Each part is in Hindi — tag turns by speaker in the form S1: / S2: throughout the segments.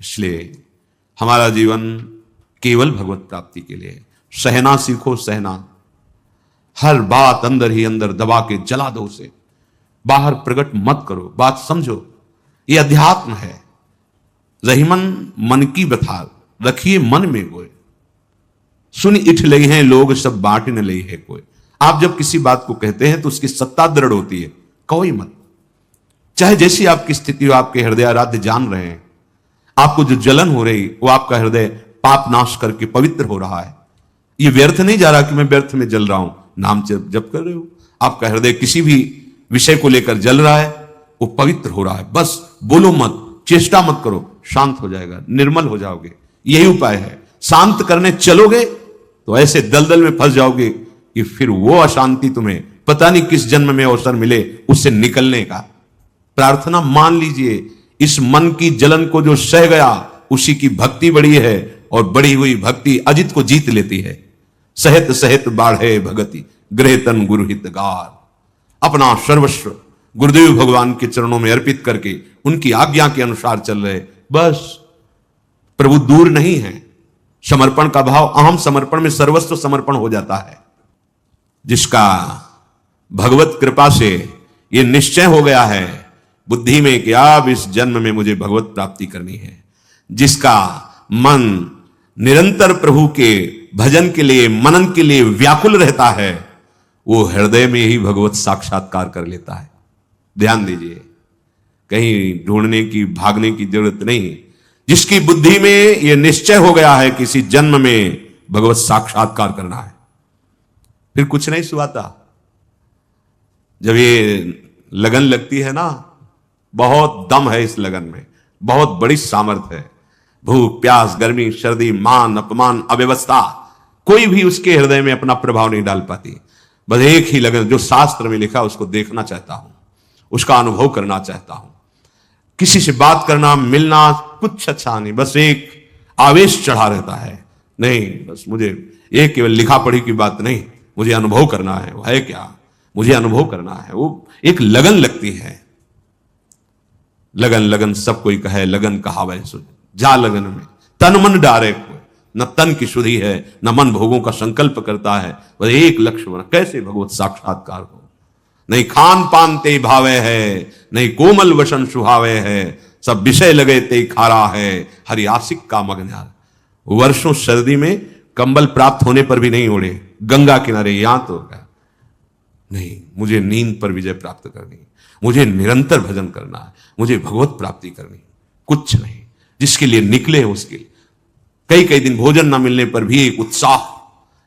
S1: इसलिए हमारा जीवन केवल भगवत प्राप्ति के लिए। सहना सीखो, सहना। हर बात अंदर ही अंदर दबा के जला दो, उसे बाहर प्रकट मत करो, बात समझो। ये अध्यात्म है। रहीमन मन की व्यथा रखिए मन में गोए, सुन इठ लई हैं लोग सब बांट न लई है कोई। आप जब किसी बात को कहते हैं तो उसकी सत्ता दृढ़ होती है, कहो ही मत। चाहे जैसी आपकी स्थिति हो, आपके हृदय आराध्य जान रहे हैं, आपको जो जलन हो रही वो आपका हृदय पाप नाश करके पवित्र हो रहा है। ये व्यर्थ नहीं जा रहा कि मैं व्यर्थ में जल रहा हूं। नाम जप कर रहे हो, आपका हृदय किसी भी विषय को लेकर जल रहा है, वो पवित्र हो रहा है। बस बोलो मत, चेष्टा मत करो, शांत हो जाएगा, निर्मल हो जाओगे। यही उपाय है। शांत करने चलोगे तो ऐसे दलदल में फंस जाओगे कि फिर वो अशांति तुम्हें पता नहीं किस जन्म में अवसर मिले उससे निकलने का। प्रार्थना मान लीजिए, इस मन की जलन को जो सह गया उसी की भक्ति बड़ी है, और बढ़ी हुई भक्ति अजित को जीत लेती है। सहत सहत बाढ़े भगति गृह तन गुरुहित गार। अपना सर्वस्व गुरुदेव भगवान के चरणों में अर्पित करके उनकी आज्ञा के अनुसार चल रहे, बस प्रभु दूर नहीं है। समर्पण का भाव, अहम समर्पण में सर्वस्व समर्पण हो जाता है। जिसका भगवत कृपा से यह निश्चय हो गया है बुद्धि में कि अब इस जन्म में मुझे भगवत प्राप्ति करनी है, जिसका मन निरंतर प्रभु के भजन के लिए, मनन के लिए व्याकुल रहता है, वो हृदय में ही भगवत साक्षात्कार कर लेता है। ध्यान दीजिए, कहीं ढूंढने की, भागने की जरूरत नहीं। जिसकी बुद्धि में यह निश्चय हो गया है कि इसी जन्म में भगवत साक्षात्कार करना है, फिर कुछ नहीं सुहाता। जब ये लगन लगती है ना, बहुत दम है इस लगन में, बहुत बड़ी सामर्थ्य है। भूख प्यास, गर्मी सर्दी, मान अपमान, अव्यवस्था, कोई भी उसके हृदय में अपना प्रभाव नहीं डाल पाती। बस एक ही लगन, जो शास्त्र में लिखा उसको देखना चाहता हूं, उसका अनुभव करना चाहता हूं। किसी से बात करना, मिलना कुछ अच्छा नहीं, बस एक आवेश चढ़ा रहता है। नहीं, बस मुझे ये केवल लिखा पढ़ी की बात नहीं, मुझे अनुभव करना है। वो है क्या? मुझे अनुभव करना है। वो एक लगन लगती है। लगन लगन सब कोई कहे, लगन कहावै सो जा लगन में तन मन डारे कोई। न तन की शुद्धि है, न मन भोगों का संकल्प करता है, बस एक लक्ष्य बना, कैसे भगवत साक्षात्कार हो। नहीं खान पान ते भावे है, नहीं कोमल वसन सुहावे है, सब विषय लगे ते खारा है, हरि आशिक का मगन्यार। वर्षों सर्दी में कंबल प्राप्त होने पर भी नहीं ओढ़े, गंगा किनारे यहां तो गया। नहीं, मुझे नींद पर विजय प्राप्त करनी, मुझे निरंतर भजन करना है, मुझे भगवत प्राप्ति करनी। कुछ नहीं, जिसके लिए निकले हैं उसके लिए। कई कई दिन भोजन ना मिलने पर भी एक उत्साह,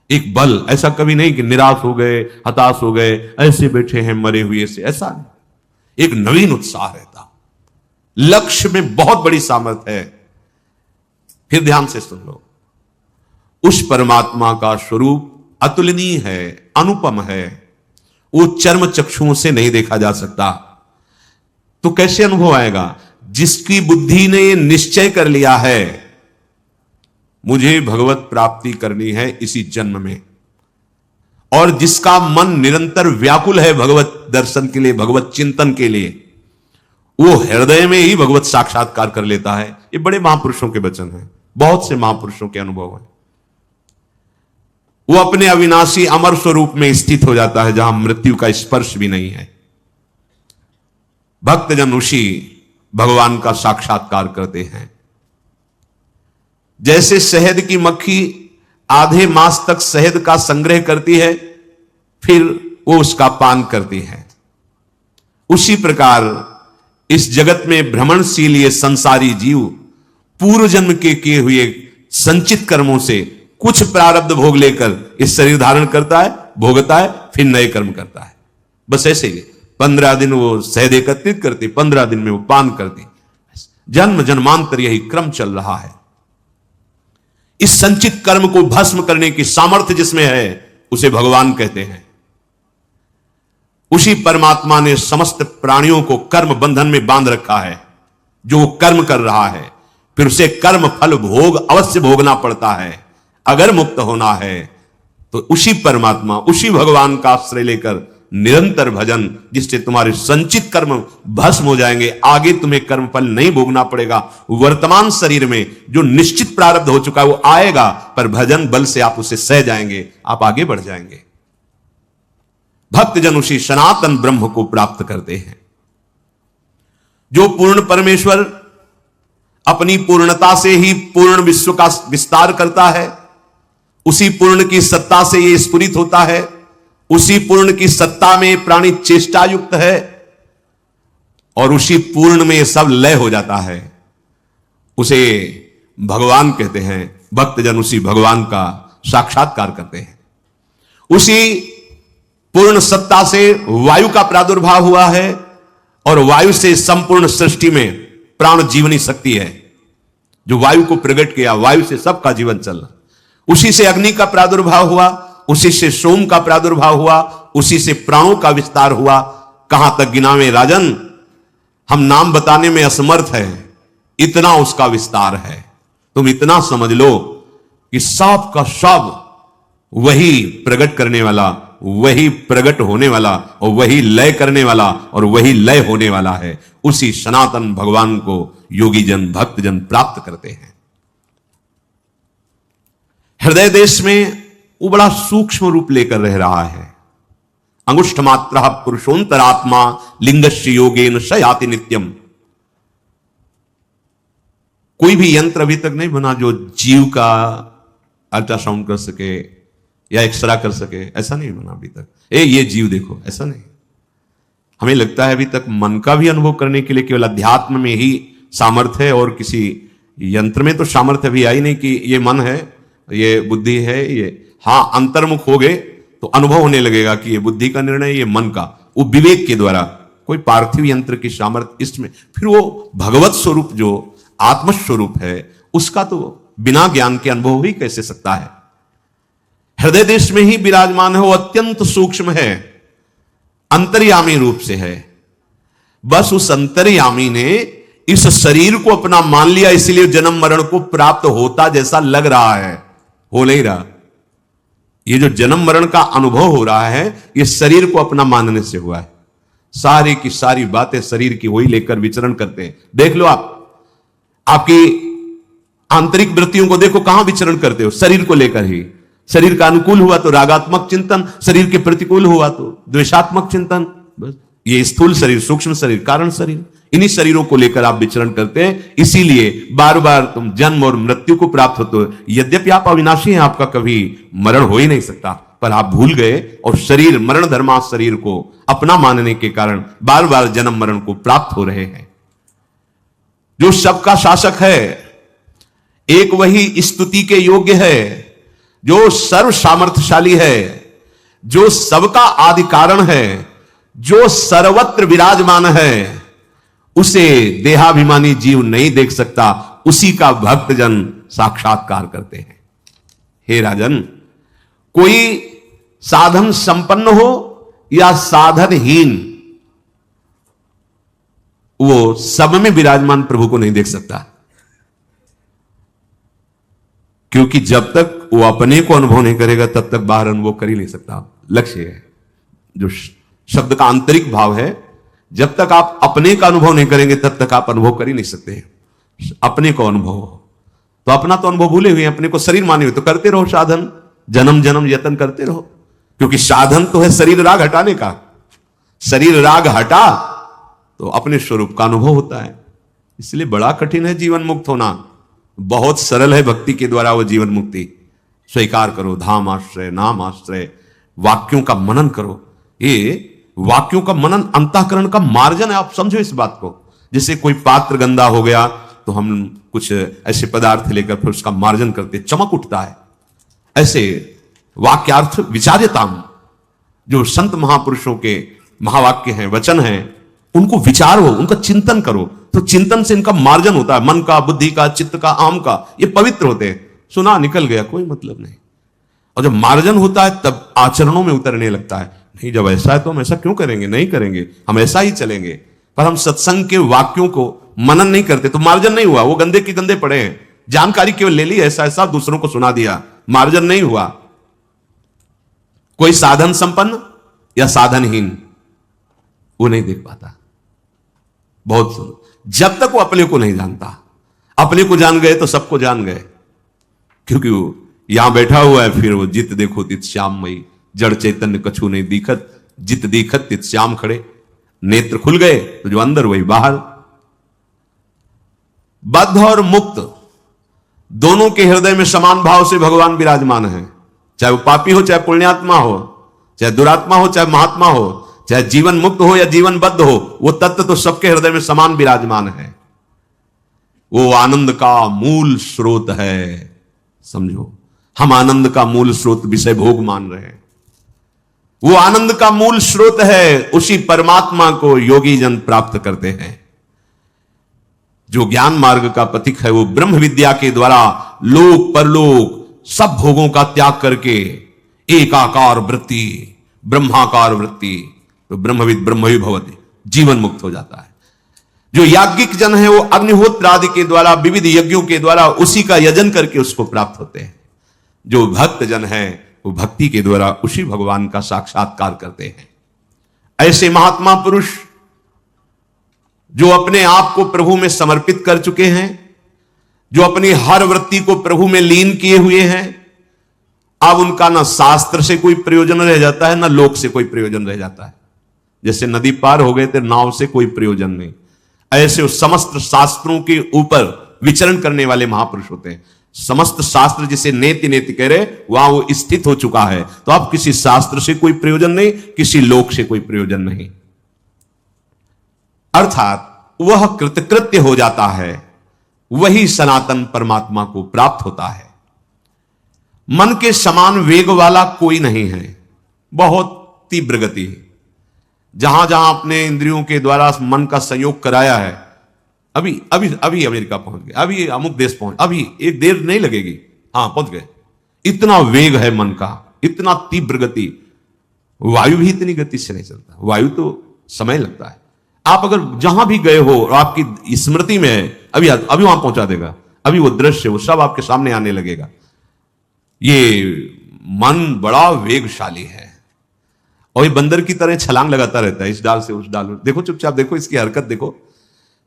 S1: एक बल। ऐसा कभी नहीं कि निराश हो गए, हताश हो गए, ऐसे बैठे हैं मरे हुए से, ऐसा नहीं। एक नवीन उत्साह रहता। लक्ष्य में बहुत बड़ी सामर्थ्य है। फिर ध्यान से सुन लो, उस परमात्मा का स्वरूप अतुलनीय है, अनुपम है। वो चर्म चक्षुओं से नहीं देखा जा सकता। तो कैसे अनुभव आएगा? जिसकी बुद्धि ने निश्चय कर लिया है मुझे भगवत प्राप्ति करनी है इसी जन्म में, और जिसका मन निरंतर व्याकुल है भगवत दर्शन के लिए, भगवत चिंतन के लिए, वो हृदय में ही भगवत साक्षात्कार कर लेता है। ये बड़े महापुरुषों के वचन हैं, बहुत से महापुरुषों के अनुभव हैं। वो अपने अविनाशी अमर स्वरूप में स्थित हो जाता है, जहां मृत्यु का स्पर्श भी नहीं है। भक्तजन उसी भगवान का साक्षात्कार करते हैं। जैसे शहद की मक्खी आधे मास तक शहद का संग्रह करती है, फिर वो उसका पान करती है, उसी प्रकार इस जगत में भ्रमणशील ये संसारी जीव पूर्व जन्म के किए हुए संचित कर्मों से कुछ प्रारब्ध भोग लेकर इस शरीर धारण करता है, भोगता है, फिर नए कर्म करता है। बस ऐसे ही 15 दिन वो शहद एकत्रित करती, 15 दिन में वो पान करती। जन्म जन्मांतर यही क्रम चल रहा है। इस संचित कर्म को भस्म करने की सामर्थ्य जिसमें है उसे भगवान कहते हैं। उसी परमात्मा ने समस्त प्राणियों को कर्म बंधन में बांध रखा है। जो कर्म कर रहा है फिर उसे कर्म फल भोग अवश्य भोगना पड़ता है। अगर मुक्त होना है तो उसी परमात्मा, उसी भगवान का आश्रय लेकर निरंतर भजन, जिससे तुम्हारे संचित कर्म भस्म हो जाएंगे, आगे तुम्हें कर्म फल नहीं भोगना पड़ेगा। वर्तमान शरीर में जो निश्चित प्रारब्ध हो चुका है वो आएगा, पर भजन बल से आप उसे सह जाएंगे, आप आगे बढ़ जाएंगे। भक्तजन उसी सनातन ब्रह्म को प्राप्त करते हैं। जो पूर्ण परमेश्वर अपनी पूर्णता से ही पूर्ण विश्व का विस्तार करता है, उसी पूर्ण की सत्ता से यह स्फुरित होता है, उसी पूर्ण की सत्ता में प्राणी चेष्टा युक्त है, और उसी पूर्ण में सब लय हो जाता है, उसे भगवान कहते हैं। भक्तजन उसी भगवान का साक्षात्कार करते हैं। उसी पूर्ण सत्ता से वायु का प्रादुर्भाव हुआ है, और वायु से संपूर्ण सृष्टि में प्राण जीवनी शक्ति है। जो वायु को प्रकट किया, वायु से सबका जीवन चलना। उसी से अग्नि का प्रादुर्भाव हुआ, उसी से सोम का प्रादुर्भाव हुआ, उसी से प्राणों का विस्तार हुआ। कहां तक गिनावे राजन, हम नाम बताने में असमर्थ है, इतना उसका विस्तार है। तुम इतना समझ लो कि सब का सब वही प्रकट करने वाला, वही प्रकट होने वाला, और वही लय करने वाला, और वही लय होने वाला है। उसी सनातन भगवान को योगी जन भक्तजन प्राप्त करते हैं। हृदय देश में वो बड़ा सूक्ष्म रूप लेकर रह रहा है। अंगुष्ठ मात्र पुरुषोंतरात्मा लिंगस्य योगेन शयाति नित्यम। कोई भी यंत्र अभी तक नहीं बना जो जीव का अल्ट्रासाउंड कर सके या एक्सरा कर सके, ऐसा नहीं बना अभी तक। ये जीव देखो, ऐसा नहीं। हमें लगता है अभी तक मन का भी अनुभव करने के लिए केवल अध्यात्म में ही सामर्थ्य है, और किसी यंत्र में तो सामर्थ्य भी आई नहीं कि ये मन है, ये बुद्धि है, ये हां अंतर्मुख हो गए तो अनुभव होने लगेगा कि ये बुद्धि का निर्णय, ये मन का, वो विवेक के द्वारा। कोई पार्थिव यंत्र की सामर्थ्य इसमें, फिर वो भगवत स्वरूप जो आत्मस्वरूप है उसका तो बिना ज्ञान के अनुभव ही कैसे सकता है। हृदय देश में ही विराजमान है, वो अत्यंत सूक्ष्म है, अंतर्यामी रूप से है। बस उस अंतर्यामी ने इस शरीर को अपना मान लिया, इसलिए जन्म मरण को प्राप्त होता जैसा लग रहा है, हो नहीं रहा। ये जो जन्म मरण का अनुभव हो रहा है, ये शरीर को अपना मानने से हुआ है। सारी की सारी बातें शरीर की वही लेकर विचरण करते हैं। देख लो आप, आपकी आंतरिक वृत्तियों को देखो, कहां विचरण करते हो, शरीर को लेकर ही। शरीर का अनुकूल हुआ तो रागात्मक चिंतन, शरीर के प्रतिकूल हुआ तो द्वेषात्मक चिंतन। बस ये स्थूल शरीर, सूक्ष्म शरीर, कारण शरीर, इन्हीं शरीरों को लेकर आप विचरण करते हैं। इसीलिए बार बार तुम जन्म और मृत्यु को प्राप्त होते हो। यद्यपि आप अविनाशी हैं, आपका कभी मरण हो ही नहीं सकता, पर आप भूल गए और शरीर, मरण धर्मा शरीर को अपना मानने के कारण बार बार जन्म मरण को प्राप्त हो रहे हैं। जो सबका शासक है, एक वही स्तुति के योग्य है, जो सर्व सामर्थ्यशाली है, जो सबका आदि कारण है, जो सर्वत्र विराजमान है, उसे देहाभिमानी जीव नहीं देख सकता, उसी का भक्तजन साक्षात्कार करते हैं। हे राजन, कोई साधन संपन्न हो या साधनहीन, वो सब में विराजमान प्रभु को नहीं देख सकता, क्योंकि जब तक वो अपने को अनुभव नहीं करेगा तब तक बाहर अनुभव कर ही नहीं सकता। लक्ष्य है जो शब्द का आंतरिक भाव है, जब तक आप अपने का अनुभव नहीं करेंगे तब तक आप अनुभव कर ही नहीं सकते। अपने को अनुभव तो अपना तो अनुभव भूले हुए, अपने को शरीर माने हुए, तो करते रहो साधन, जन्म जन्म यत्न करते रहो, क्योंकि साधन तो है शरीर राग हटाने का। शरीर राग हटा तो अपने स्वरूप का अनुभव होता है। इसलिए बड़ा कठिन है जीवन मुक्त होना, बहुत सरल है भक्ति के द्वारा वो जीवन मुक्ति। स्वीकार करो, धाम आश्रय, नाम आश्रय, वाक्यों का मनन करो। ये वाक्यों का मनन अंतःकरण का मार्जन है। आप समझो इस बात को, जैसे कोई पात्र गंदा हो गया तो हम कुछ ऐसे पदार्थ लेकर फिर उसका मार्जन करते, चमक उठता है। ऐसे वाक्यार्थ विचार्यताम, जो संत महापुरुषों के महावाक्य हैं, वचन हैं, उनको विचारो, उनका चिंतन करो, तो चिंतन से इनका मार्जन होता है। मन का, बुद्धि का, चित्त का, आम का, ये पवित्र होते हैं। सुना निकल गया, कोई मतलब नहीं। और जब मार्जन होता है तब आचरणों में उतरने लगता है। नहीं, जब ऐसा है तो हम ऐसा क्यों करेंगे, नहीं करेंगे, हम ऐसा ही चलेंगे। पर हम सत्संग के वाक्यों को मनन नहीं करते तो मार्जन नहीं हुआ, वो गंदे के गंदे पड़े हैं। जानकारी केवल ले ली, ऐसा ऐसा दूसरों को सुना दिया, मार्जन नहीं हुआ। कोई साधन संपन्न या साधनहीन, वो नहीं देख पाता। बहुत सुन, जब तक वो अपने को नहीं जानता। अपने को जान गए तो सबको जान गए, क्योंकि वो यहां बैठा हुआ है, फिर वो जित देखो तित श्याममयी, जड़ चैतन्य कछु नहीं दिखत, जित दिखत तित श्याम खड़े। नेत्र खुल गए तो जो अंदर वही बाहर। बद्ध और मुक्त दोनों के हृदय में समान भाव से भगवान विराजमान है। चाहे वो पापी हो, चाहे पुण्यात्मा हो, चाहे दुरात्मा हो, चाहे महात्मा हो, चाहे जीवन मुक्त हो या जीवन बद्ध हो, वो तत्व तो सबके हृदय में समान विराजमान है। वो आनंद का मूल स्रोत है। समझो, हम आनंद का मूल स्रोत विषय भोग मान रहे हैं। वो आनंद का मूल स्रोत है, उसी परमात्मा को योगी जन प्राप्त करते हैं। जो ज्ञान मार्ग का पथिक है, वो ब्रह्म विद्या के द्वारा लोक परलोक सब भोगों का त्याग करके एकाकार वृत्ति, ब्रह्माकार वृत्ति, तो ब्रह्मविद ब्रह्मवि भवति, जीवन मुक्त हो जाता है। जो याज्ञिक जन है वो अग्निहोत्र आदि के द्वारा, विविध यज्ञों के द्वारा उसी का यजन करके उसको प्राप्त होते हैं। जो भक्त जन है वो भक्ति के द्वारा उसी भगवान का साक्षात्कार करते हैं। ऐसे महात्मा पुरुष जो अपने आप को प्रभु में समर्पित कर चुके हैं, जो अपनी हर वृत्ति को प्रभु में लीन किए हुए हैं, अब उनका ना शास्त्र से कोई प्रयोजन रह जाता है, ना लोक से कोई प्रयोजन रह जाता है। जैसे नदी पार हो गए थे, नाव से कोई प्रयोजन नहीं, ऐसे उस समस्त शास्त्रों के ऊपर विचरण करने वाले महापुरुष होते हैं। समस्त शास्त्र जिसे नेति नेति कह रहे, वहां वो स्थित हो चुका है। तो अब किसी शास्त्र से कोई प्रयोजन नहीं, किसी लोक से कोई प्रयोजन नहीं, अर्थात वह कृतकृत्य हो जाता है, वही सनातन परमात्मा को प्राप्त होता है। मन के समान वेग वाला कोई नहीं है, बहुत तीव्र गति है। जहां जहां अपने इंद्रियों के द्वारा मन का संयोग कराया है, अभी अभी अभी अमेरिका पहुंच गए, अभी अमुक देश पहुंच, अभी एक देर नहीं लगेगी, हाँ पहुंच गए। इतना वेग है मन का, इतना तीव्र गति। वायु भी इतनी गति से नहीं चलता, वायु तो समय लगता है। आप अगर जहां भी गए हो और आपकी स्मृति में है, अभी अभी वहां पहुंचा देगा, अभी वो दृश्य वो सब आपके सामने आने लगेगा। ये मन बड़ा वेगशाली है और ये बंदर की तरह छलांग लगाता रहता है, इस डाल से उस डाल। देखो चुपचाप देखो इसकी हरकत, देखो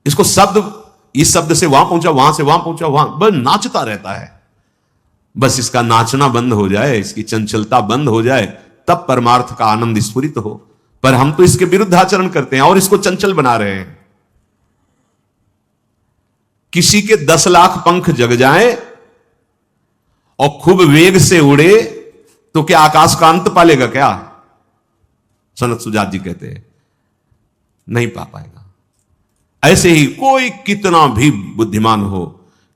S1: इसको शब्द, इस शब्द से वहां पहुंचा, वहां से वहां पहुंचा, वहां बस नाचता रहता है। बस इसका नाचना बंद हो जाए, इसकी चंचलता बंद हो जाए, तब परमार्थ का आनंद स्फुरित हो। पर हम तो इसके विरुद्ध आचरण करते हैं और इसको चंचल बना रहे हैं। किसी के 10 लाख पंख जग जाए और खूब वेग से उड़े तो क्या आकाश का अंत पालेगा क्या? सनत सुजात जी कहते हैं नहीं पा पाएगा। ऐसे ही कोई कितना भी बुद्धिमान हो,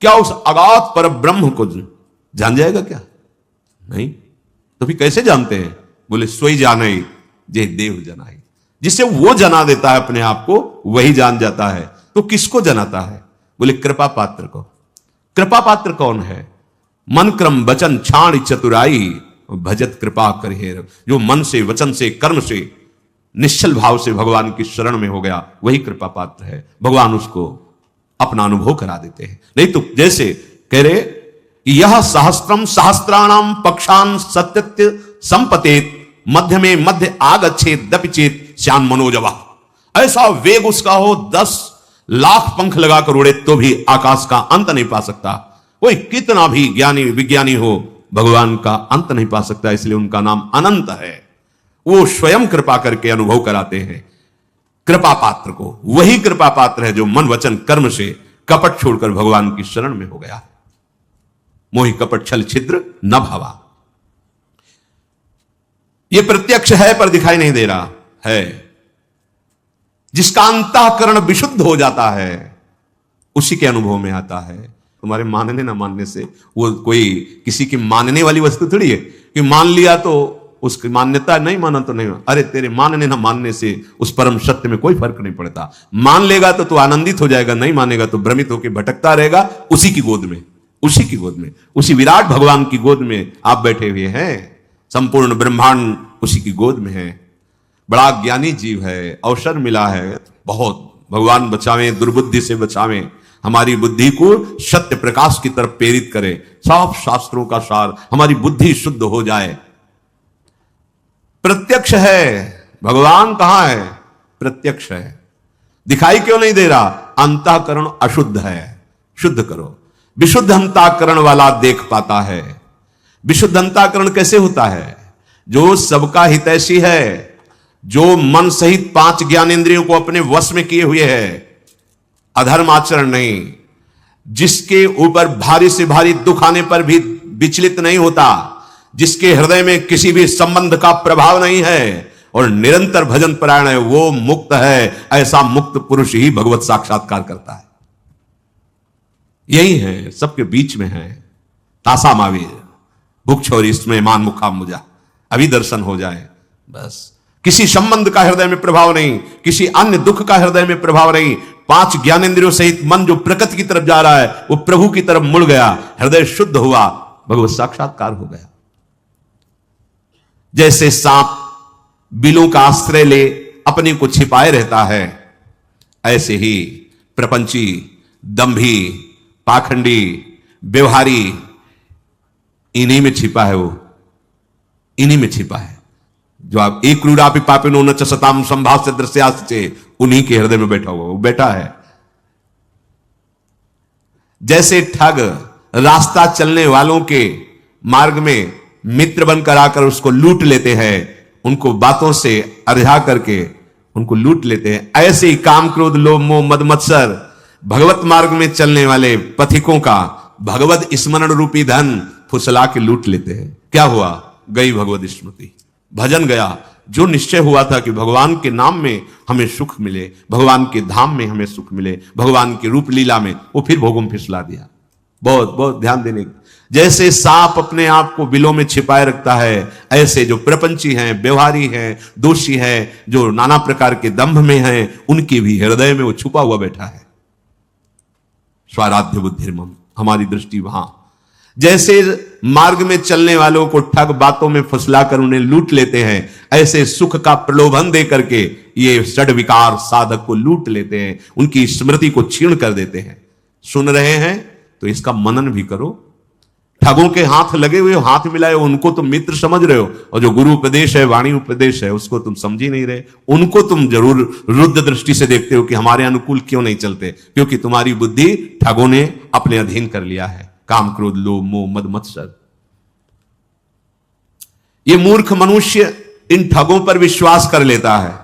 S1: क्या उस अगाध पर ब्रह्म को जान जाएगा क्या? नहीं। तो फिर कैसे जानते हैं? बोले सोई जाने जे देव जनाई। जिसे वो जना देता है अपने आप को, वही जान जाता है। तो किसको जनाता है? बोले कृपा पात्र को। कृपा पात्र कौन है? मन क्रम वचन छाण चतुराई भजत कृपा करेर। जो मन से, वचन से, कर्म से, निश्चल भाव से भगवान की शरण में हो गया, वही कृपा पात्र है। भगवान उसको अपना अनुभव करा देते हैं। नहीं तो जैसे कह रहे कि यह सहस्त्रम सहस्त्राणाम पक्षान सत्यत्य संपतेत मध्य में मध्य आगच्छेत दपिचेत श्यान मनोजवा। ऐसा वेग उसका हो 10 लाख पंख लगाकर उड़े तो भी आकाश का अंत नहीं पा सकता। कोई कितना भी ज्ञानी विज्ञानी हो, भगवान का अंत नहीं पा सकता। इसलिए उनका नाम अनंत है। वो स्वयं कृपा करके अनुभव कराते हैं कृपा पात्र को। वही कृपा पात्र है जो मन वचन कर्म से कपट छोड़कर भगवान की शरण में हो गया। मोहि कपट छल छिद्र न भावा। ये प्रत्यक्ष है पर दिखाई नहीं दे रहा है। जिसका अंतःकरण विशुद्ध हो जाता है उसी के अनुभव में आता है। तुम्हारे मानने ना मानने से वो कोई किसी की मानने वाली वस्तु थोड़ी है कि मान लिया तो उसकी मान्यता, नहीं माना तो नहीं। अरे तेरे मानने ना मानने से उस परम सत्य में कोई फर्क नहीं पड़ता। मान लेगा तो तू आनंदित हो जाएगा, नहीं मानेगा तो भ्रमित होकर भटकता रहेगा उसी की गोद में, उसी की गोद में, उसी विराट भगवान की गोद में आप बैठे हुए हैं। संपूर्ण ब्रह्मांड उसी की गोद में है। बड़ा ज्ञानी जीव है, अवसर मिला है बहुत। भगवान बचावें, दुर्बुद्धि से बचावें, हमारी बुद्धि को सत्य प्रकाश की तरफ प्रेरित करे। साफ शास्त्रों का सार, हमारी बुद्धि शुद्ध हो जाए। प्रत्यक्ष है भगवान कहां है? प्रत्यक्ष है। दिखाई क्यों नहीं दे रहा? अंतःकरण अशुद्ध है, शुद्ध करो। विशुद्ध अंतःकरण वाला देख पाता है। विशुद्ध अंतःकरण कैसे होता है? जो सबका हितैषी है, जो मन सहित 5 ज्ञानेंद्रियों को अपने वश में किए हुए है, अधर्म आचरण नहीं, जिसके ऊपर भारी से भारी दुख आने पर भी विचलित नहीं होता, जिसके हृदय में किसी भी संबंध का प्रभाव नहीं है और निरंतर भजन परायण है, वो मुक्त है। ऐसा मुक्त पुरुष ही भगवत साक्षात्कार करता है। यही है, सबके बीच में है। तासा मावीर भुख छोरी इसमें मान मुखा मुझा, अभी दर्शन हो जाए बस। किसी संबंध का हृदय में प्रभाव नहीं, किसी अन्य दुख का हृदय में प्रभाव नहीं। 5 ज्ञानेंद्रियों सहित मन जो प्रकृति की तरफ जा रहा है, वो प्रभु की तरफ मुड़ गया, हृदय शुद्ध हुआ, भगवत साक्षात्कार हो गया। जैसे सांप बिलों का आश्रय ले अपने को छिपाए रहता है, ऐसे ही प्रपंची, दंभी, पाखंडी, व्यवहारी इन्हीं में छिपा है। वो इन्हीं में छिपा है। जो आप एक क्रूरापि पापिनो न च सताम संभाव से दृश्यास्ते, उन्हीं के हृदय में बैठा हुआ वो बैठा है। जैसे ठग रास्ता चलने वालों के मार्ग में मित्र बनकर आकर उसको लूट लेते हैं, उनको बातों से अरझा करके उनको लूट लेते हैं, ऐसे ही काम क्रोध लोभ मोह मद मत्सर भगवत मार्ग में चलने वाले पथिकों का भगवत स्मरण रूपी धन फुसला के लूट लेते हैं। क्या हुआ? गई भगवत स्मृति, भजन गया। जो निश्चय हुआ था कि भगवान के नाम में हमें सुख मिले, भगवान के धाम में हमें सुख मिले, भगवान की रूप लीला में, वो फिर भोगों में फिसला दिया। बहुत बहुत ध्यान देने। जैसे सांप अपने आप को बिलों में छिपाए रखता है, ऐसे जो प्रपंची हैं, व्यवहारी हैं, दोषी हैं, जो नाना प्रकार के दंभ में हैं, उनके भी हृदय में वो छुपा हुआ बैठा है। स्वाराध्य बुद्धिर्मम, हमारी दृष्टि वहां। जैसे मार्ग में चलने वालों को ठग बातों में फुसलाकर उन्हें लूट लेते हैं, ऐसे सुख का प्रलोभन दे करके ये षड विकार साधक को लूट लेते हैं, उनकी स्मृति को क्षीण कर देते हैं। सुन रहे हैं तो इसका मनन भी करो। ठगों के हाथ लगे हुए, हाथ मिलाए, उनको तुम मित्र समझ रहे हो, और जो गुरु उपदेश है, वाणी उपदेश है, उसको तुम समझ ही नहीं रहे। उनको तुम जरूर रुद्ध दृष्टि से देखते हो कि हमारे अनुकूल क्यों नहीं चलते, क्योंकि तुम्हारी बुद्धि ठगों ने अपने अधीन कर लिया है। काम क्रोध लोभ मोह मद मत्सर। ये मूर्ख मनुष्य इन ठगों पर विश्वास कर लेता है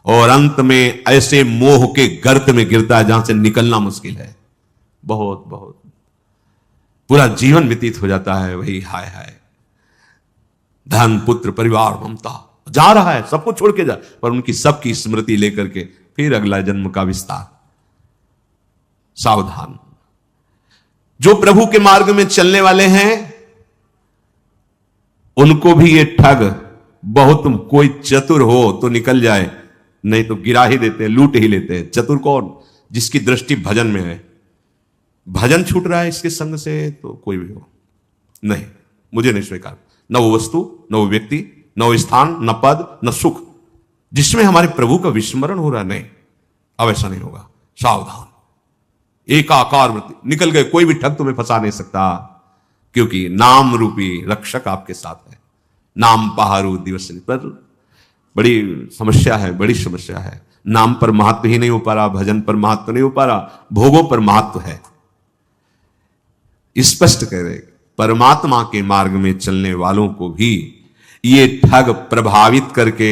S1: और अंत में ऐसे मोह के गर्त में गिरता है जहां से निकलना मुश्किल है। बहुत बहुत पूरा जीवन व्यतीत हो जाता है वही हाय हाय, धन पुत्र परिवार ममता, जा रहा है सबको छोड़ के जा, पर उनकी सबकी स्मृति लेकर के फिर अगला जन्म का विस्तार। सावधान। जो प्रभु के मार्ग में चलने वाले हैं उनको भी ये ठग बहुत, कोई चतुर हो तो निकल जाए, नहीं तो गिरा ही देते हैं, लूट ही लेते हैं। चतुर कौन? जिसकी दृष्टि भजन में है। भजन छूट रहा है इसके संग से तो कोई भी हो, नहीं, मुझे नहीं स्वीकार। न वो वस्तु, न वो व्यक्ति, न वो स्थान, न पद, न सुख जिसमें हमारे प्रभु का विस्मरण हो रहा, नहीं, अब ऐसा नहीं होगा। सावधान। एकाकार वृत्ति, निकल गए। कोई भी ठग तुम्हें फंसा नहीं सकता, क्योंकि नाम रूपी रक्षक आपके साथ है। नाम पहारू दिवस पर बड़ी समस्या है, बड़ी समस्या है। नाम पर महत्व ही नहीं हो पा रहा, भजन पर महत्व नहीं हो पा रहा, भोगों पर महत्व है। स्पष्ट कह रहे, परमात्मा के मार्ग में चलने वालों को भी ये ठग प्रभावित करके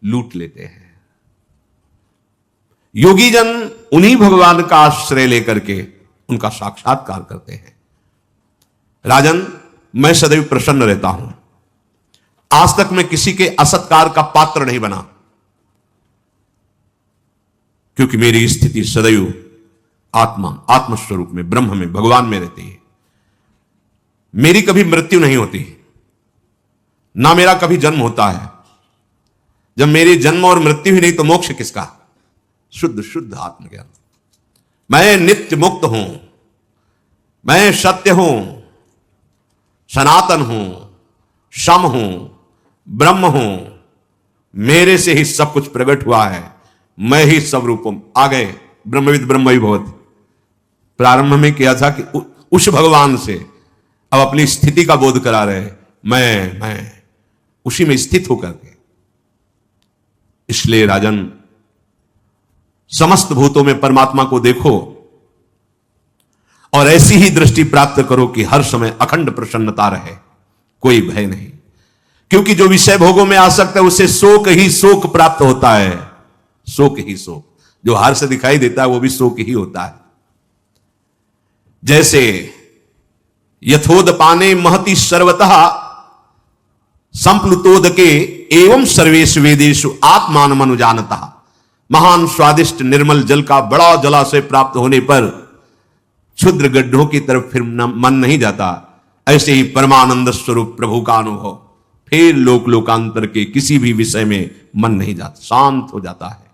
S1: लूट लेते हैं। योगी जन उन्हीं भगवान का आश्रय लेकर के उनका साक्षात्कार करते हैं। राजन, मैं सदैव प्रसन्न रहता हूं। आज तक मैं किसी के असत्कार का पात्र नहीं बना, क्योंकि मेरी स्थिति सदैव आत्मस्वरूप में, ब्रह्म में, भगवान में रहती है। मेरी कभी मृत्यु नहीं होती, ना मेरा कभी जन्म होता है। जब मेरी जन्म और मृत्यु ही नहीं तो मोक्ष किसका? शुद्ध शुद्ध आत्मज्ञान। मैं नित्य मुक्त हूं, मैं सत्य हूं, सनातन हूं, सम हूं, ब्रह्म हूं। मेरे से ही सब कुछ प्रकट हुआ है, मैं ही सब रूपम। आ गए ब्रह्मविद ब्रह्म भवति। प्रारंभ में किया था कि उस भगवान से अब अपनी स्थिति का बोध करा रहे। मैं उसी में स्थित होकर के इसलिए राजन, समस्त भूतों में परमात्मा को देखो और ऐसी ही दृष्टि प्राप्त करो कि हर समय अखंड प्रसन्नता रहे, कोई भय नहीं। क्योंकि जो विषय भोगों में आसक्त है उसे शोक ही शोक प्राप्त होता है, शोक ही शोक। जो हर्ष दिखाई देता है वो भी शोक ही होता है। जैसे यथोदपाने महति सर्वतः संप्लुतोदके एवं सर्वेषु वेदेषु आत्मान मनुजानतः। महान स्वादिष्ट निर्मल जल का बड़ा जलाशय प्राप्त होने पर क्षुद्र गड्ढों की तरफ फिर मन नहीं जाता, ऐसे ही परमानंद स्वरूप प्रभु का अनुभव फिर लोक लोकांतर के किसी भी विषय में मन नहीं जाता, शांत हो जाता है।